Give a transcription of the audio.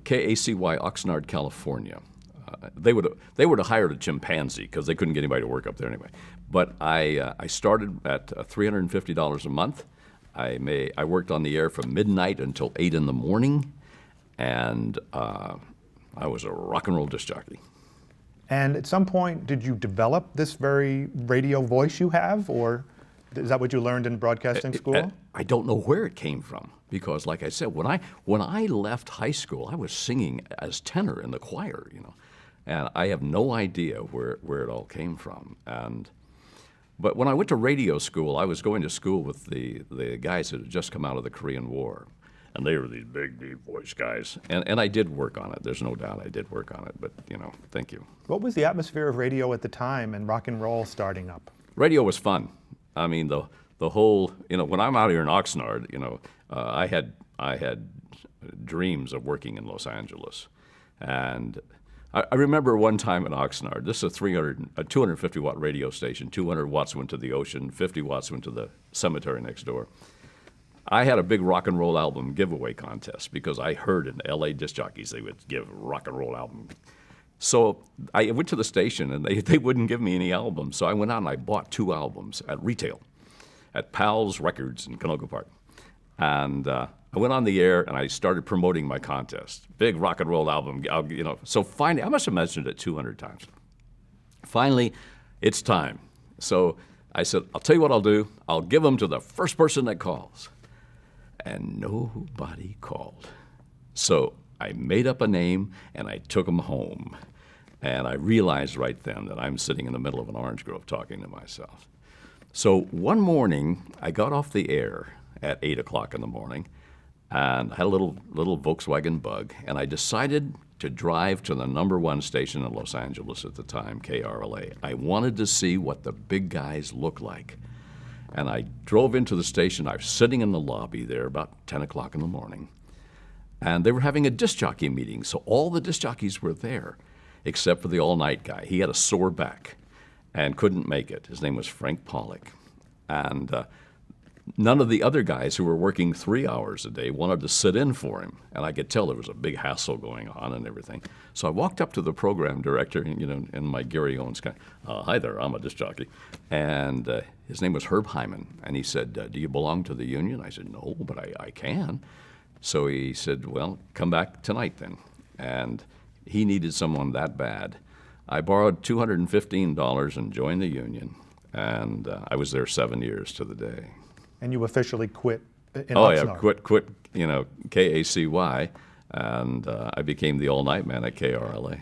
KACY, Oxnard, California. They would have hired a chimpanzee because they couldn't get anybody to work up there anyway. But I started at $350 a month. I worked on the air from midnight until 8 in the morning, and I was a rock and roll disc jockey. And at some point, did you develop this very radio voice you have, or is that what you learned in broadcasting school? I don't know where it came from because, like I said, when I left high school, I was singing as tenor in the choir, and I have no idea where it all came from. But when I went to radio school, I was going to school with the guys that had just come out of the Korean War, and they were these big, deep voice guys. And I did work on it. There's no doubt I did work on it. But thank you. What was the atmosphere of radio at the time and rock and roll starting up? Radio was fun. I mean, the whole, when I'm out here in Oxnard, I had dreams of working in Los Angeles. And I remember one time in Oxnard, this is a 250-watt radio station, 200 watts went to the ocean, 50 watts went to the cemetery next door. I had a big rock and roll album giveaway contest because I heard in LA disc jockeys they would give rock and roll album. So I went to the station and they wouldn't give me any albums. So I went out and I bought 2 albums at retail at Pal's Records in Canoga Park. And I went on the air and I started promoting my contest. Big rock and roll album, So finally, I must have mentioned it 200 times. Finally, it's time. So I said, I'll tell you what I'll do. I'll give them to the first person that calls. And nobody called. So I made up a name and I took them home. And I realized right then that I'm sitting in the middle of an orange grove talking to myself. So one morning, I got off the air at 8 o'clock in the morning, and I had a little Volkswagen Bug, and I decided to drive to the #1 station in Los Angeles at the time, KRLA. I wanted to see what the big guys looked like. And I drove into the station. I was sitting in the lobby there about 10 o'clock in the morning, and they were having a disc jockey meeting, so all the disc jockeys were there, except for the all-night guy. He had a sore back and couldn't make it. His name was Frank Pollock. And none of the other guys who were working 3 hours a day wanted to sit in for him. And I could tell there was a big hassle going on and everything. So I walked up to the program director, in my Gary Owens kind of, hi there, I'm a disc jockey. And his name was Herb Hyman. And he said, do you belong to the union? I said, no, but I can. So he said, well, come back tonight then. And he needed someone that bad. I borrowed $215 and joined the union, and I was there 7 years to the day. And you officially quit in Oxnard? Yeah, quit, KACY, and I became the all-night man at KRLA.